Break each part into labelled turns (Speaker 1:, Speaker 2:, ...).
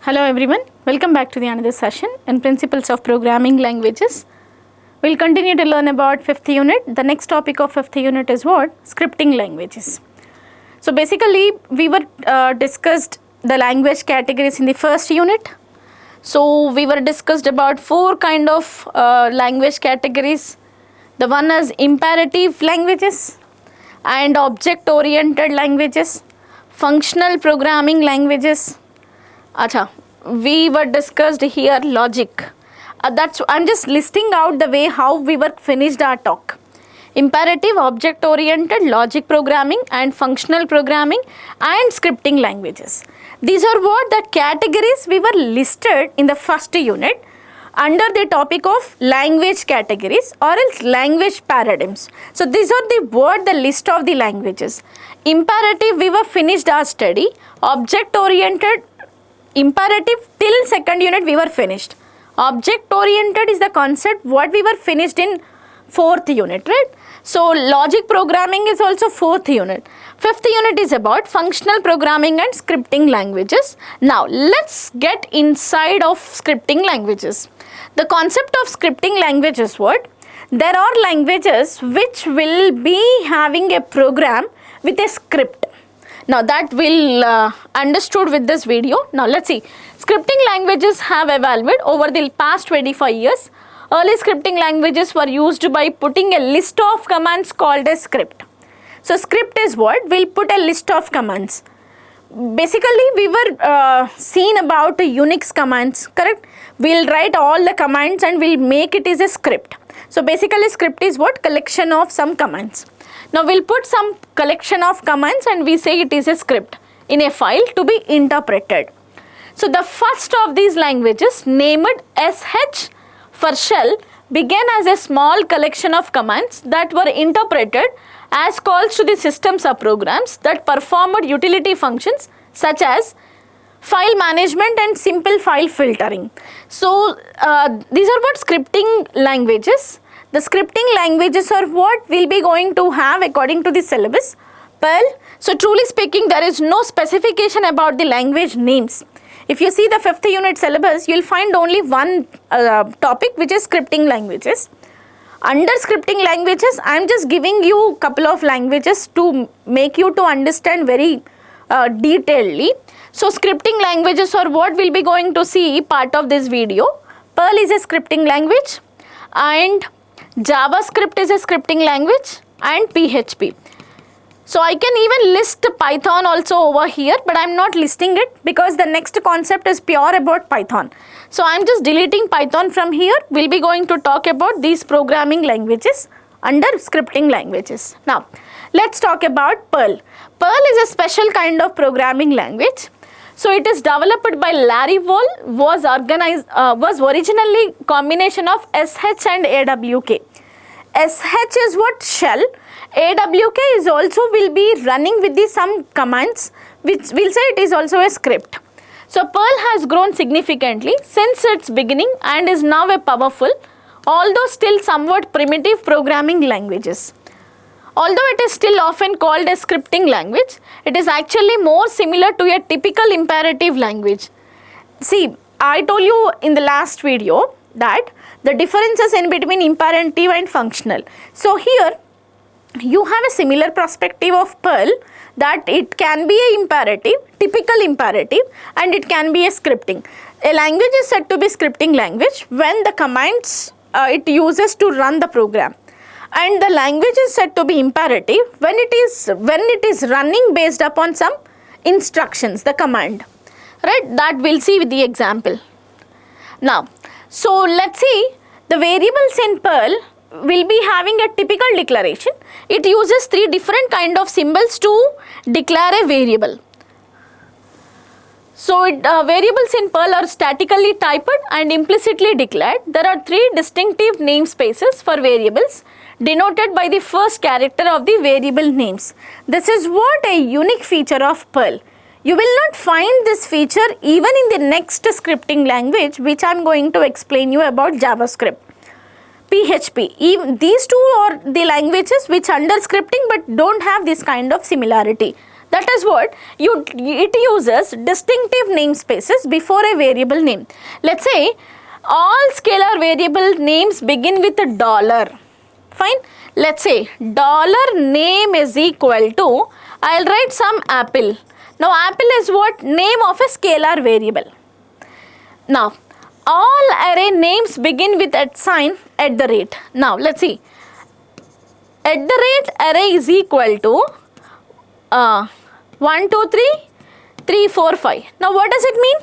Speaker 1: Hello everyone, welcome back to the another session in Principles of Programming Languages. We'll continue to learn about 5th unit. The next topic of 5th unit is what? Scripting languages. So basically we were discussed the language categories in the first unit. So we were discussed about 4 kind of language categories. The one is imperative languages and object oriented languages, functional programming languages. Acha, we were discussed here logic. That's I'm just listing out the way how we were finished our talk. Imperative, object oriented, logic programming and functional programming and scripting languages. These are what the categories we were listed in the first unit under the topic of language categories or else language paradigms. So these are the list of the languages. Imperative, we were finished our study. Object oriented, imperative till second unit we were finished. Object oriented is the concept what we were finished in 4th unit, right? So logic programming is also 4th unit. 5th unit is about functional programming and scripting languages. Now let's get inside of scripting languages. The concept of scripting language is what? There are languages which will be having a program with a script. Now that will understood with this video. Now let's see. Scripting languages have evolved over the past 25 years. Early scripting languages were used by putting a list of commands called a script. So script is what? We'll put a list of commands. Basically we were seen about Unix commands, correct? We'll write all the commands and we'll make it as a script. So basically script is what? Collection of some commands. Now we'll put some collection of commands and we say it is a script in a file to be interpreted. So the first of these languages named SH for shell began as a small collection of commands that were interpreted as calls to the system subprograms that performed utility functions such as file management and simple file filtering. So these are what scripting languages. The scripting languages are what we'll be going to have according to the syllabus. Perl. So truly speaking, there is no specification about the language names. If you see the 5th unit syllabus, you'll find only one topic which is scripting languages. Under scripting languages, I'm just giving you a couple of languages to make you to understand very detailedly. So scripting languages are what we'll be going to see part of this video. Perl is a scripting language and JavaScript is a scripting language and PHP. So I can even list Python also over here, but I'm not listing it because the next concept is pure about Python. So I'm just deleting Python from here. We'll be going to talk about these programming languages under scripting languages. Now let's talk about Perl. Perl is a special kind of programming language. So it is developed by Larry Wall, was originally combination of SH and AWK. SH is what? Shell. AWK is also will be running with the some commands which will say it is also a script. So Perl has grown significantly since its beginning and is now a powerful, although still somewhat primitive programming languages. Although it is still often called a scripting language, it is actually more similar to a typical imperative language. See, I told you in the last video that the differences in between imperative and functional. So here you have a similar perspective of Perl that it can be a imperative, typical imperative, and it can be a scripting. A language is said to be scripting language when the commands it uses to run the program. And the language is said to be imperative when it is running based upon some instructions, the command, right? That we'll see with the example. Now, so let's see the variables in Perl will be having a typical declaration. It uses 3 different kind of symbols to declare a variable. So variables in Perl are statically typed and implicitly declared. There are 3 distinctive namespaces for variables denoted by the first character of the variable names. This is what a unique feature of Perl. You will not find this feature even in the next scripting language which I am going to explain you about JavaScript. PHP. These two are the languages which under scripting but don't have this kind of similarity. That is what it uses distinctive namespaces before a variable name. Let's say all scalar variable names begin with a dollar. Fine. Let's say dollar name is equal to, I'll write some apple. Now apple is what? Name of a scalar variable. Now all array names begin with at sign at the rate. Now let's see. At the rate array is equal to 1, 2, 3, 3, 4, 5. Now what does it mean?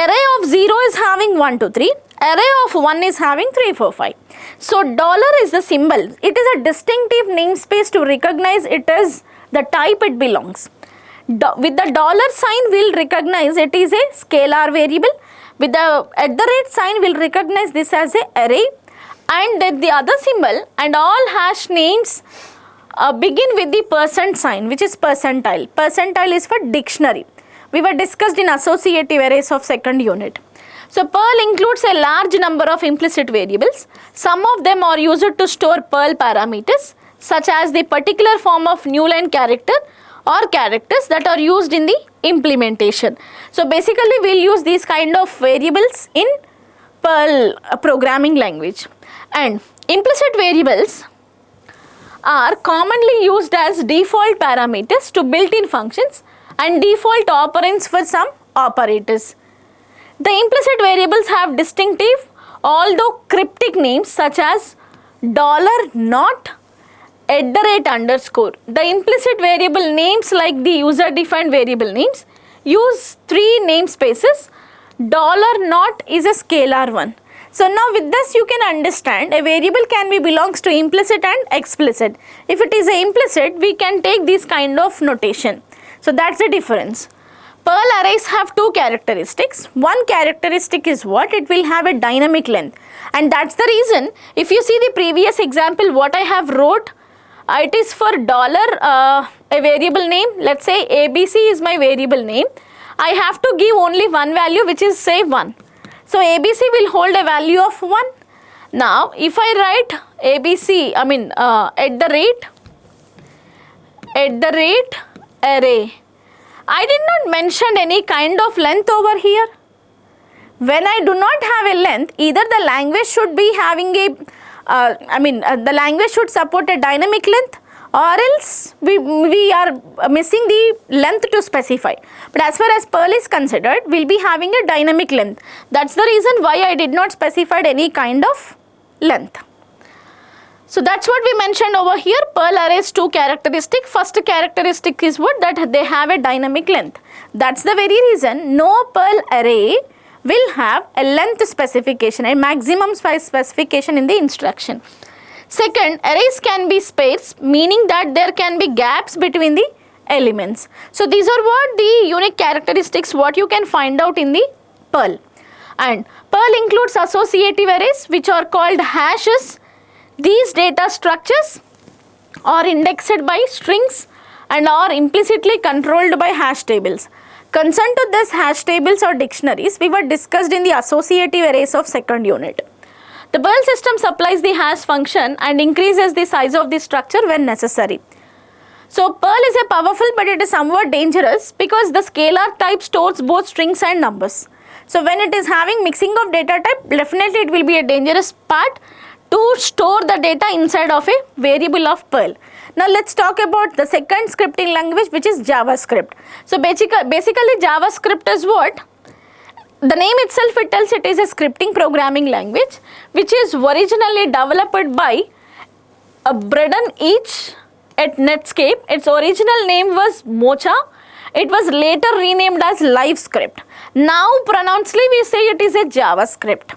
Speaker 1: Array of 0 is having 1, 2, 3. Array of 1 is having 3, 4, 5. So dollar is the symbol. It is a distinctive namespace to recognize it as the type it belongs. With the dollar sign we'll recognize it is a scalar variable. With the at the rate sign we'll recognize this as a array, and then the other symbol and all hash names begin with the percent sign, which is percentile. Percentile is for dictionary. We were discussed in associative arrays of second unit. So Perl includes a large number of implicit variables. Some of them are used to store Perl parameters, such as the particular form of new line character or characters that are used in the implementation. So basically we'll use these kind of variables in Perl programming language. And implicit variables are commonly used as default parameters to built-in functions and default operands for some operators. The implicit variables have distinctive, although cryptic names such as $not, @_ The implicit variable names, like the user-defined variable names, use 3 namespaces. $not is a scalar one. So now with this you can understand a variable can be belongs to implicit and explicit. If it is a implicit, we can take this kind of notation. So that's the difference. Perl arrays have 2 characteristics. One characteristic is what? It will have a dynamic length, and that's the reason if you see the previous example what I have wrote, it is for $, a variable name. Let's say ABC is my variable name. I have to give only one value, which is say 1. So ABC will hold a value of 1. Now if I write ABC, at the rate array, I did not mention any kind of length over here. When I do not have a length, either the language should be having a the language should support a dynamic length, or else we are missing the length to specify. But as far as Perl is considered, we'll be having a dynamic length. That's the reason why I did not specify any kind of length. So that's what we mentioned over here. Perl arrays 2 characteristics. First characteristic is what? That they have a dynamic length. That's the very reason no Perl array will have a length specification, a maximum specification in the instruction. Second, arrays can be spares, meaning that there can be gaps between the elements. So these are what the unique characteristics what you can find out in the Perl. And Perl includes associative arrays which are called hashes. These data structures are indexed by strings and are implicitly controlled by hash tables. Concerned to this hash tables or dictionaries, we were discussed in the associative arrays of second unit. The Perl system supplies the hash function and increases the size of the structure when necessary. So Perl is a powerful, but it is somewhat dangerous because the scalar type stores both strings and numbers. So when it is having mixing of data type, definitely it will be a dangerous part to store the data inside of a variable of Perl. Now let's talk about the second scripting language, which is JavaScript. So basically JavaScript is what? The name itself, it tells it is a scripting programming language which is originally developed by Braden Eich at Netscape. Its original name was Mocha. It was later renamed as LiveScript. Now pronouncedly we say it is a JavaScript.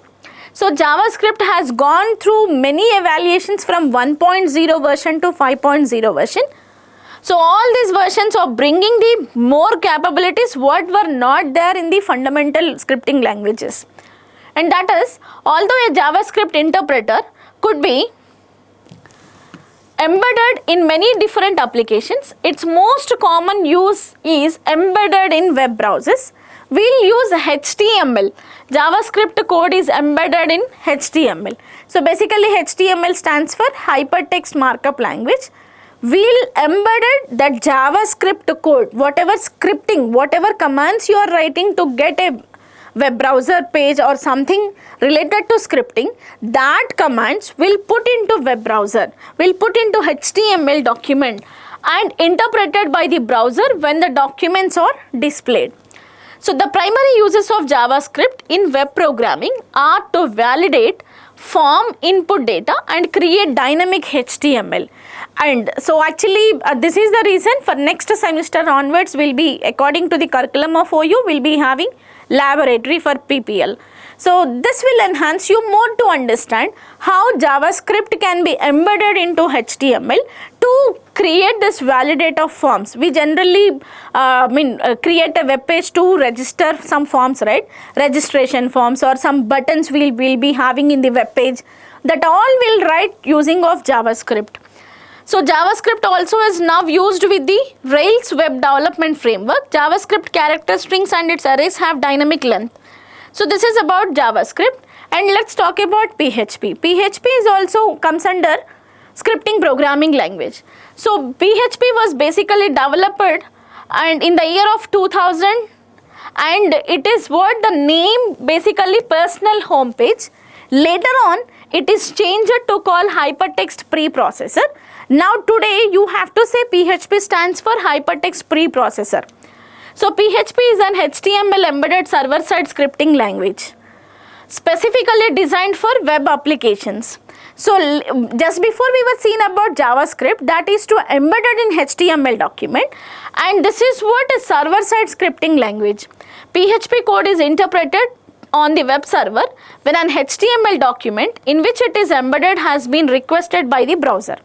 Speaker 1: So JavaScript has gone through many evaluations from 1.0 version to 5.0 version. So all these versions are bringing the more capabilities what were not there in the fundamental scripting languages. And that is, although a JavaScript interpreter could be embedded in many different applications, its most common use is embedded in web browsers. We'll use HTML. JavaScript code is embedded in HTML. So basically HTML stands for Hypertext Markup Language. will embedded that JavaScript code, whatever scripting, whatever commands you are writing to get a web browser page or something related to scripting, that commands will put into web browser, will put into HTML document and interpreted by the browser when the documents are displayed. So the primary uses of JavaScript in web programming are to validate form input data and create dynamic HTML. And so actually this is the reason for next semester onwards will be, according to the curriculum of OU, will be having laboratory for PPL. So this will enhance you more to understand how JavaScript can be embedded into HTML to create this validate of forms. We generally create a web page to register some forms, right? Registration forms or some buttons we will be having in the web page. That all will write using of JavaScript. So JavaScript also is now used with the Rails web development framework. JavaScript character strings and its arrays have dynamic length. So this is about JavaScript, and let's talk about PHP. PHP is also comes under scripting programming language. So PHP was basically developed and in the year of 2000, and it is what the name basically personal home page. Later on it is changed to call hypertext preprocessor. Now today you have to say PHP stands for hypertext preprocessor. So PHP is an HTML embedded server-side scripting language specifically designed for web applications. So just before we were seeing about JavaScript, that is to embedded in HTML document, and this is what a server-side scripting language. PHP code is interpreted on the web server when an HTML document in which it is embedded has been requested by the browser.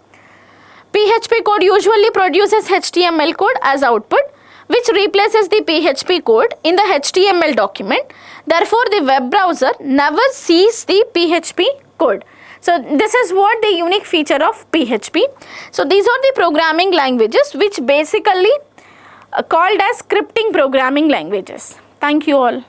Speaker 1: PHP code usually produces HTML code as output, which replaces the PHP code in the HTML document. Therefore, the web browser never sees the PHP code. So this is what the unique feature of PHP. So these are the programming languages which basically called as scripting programming languages. Thank you all.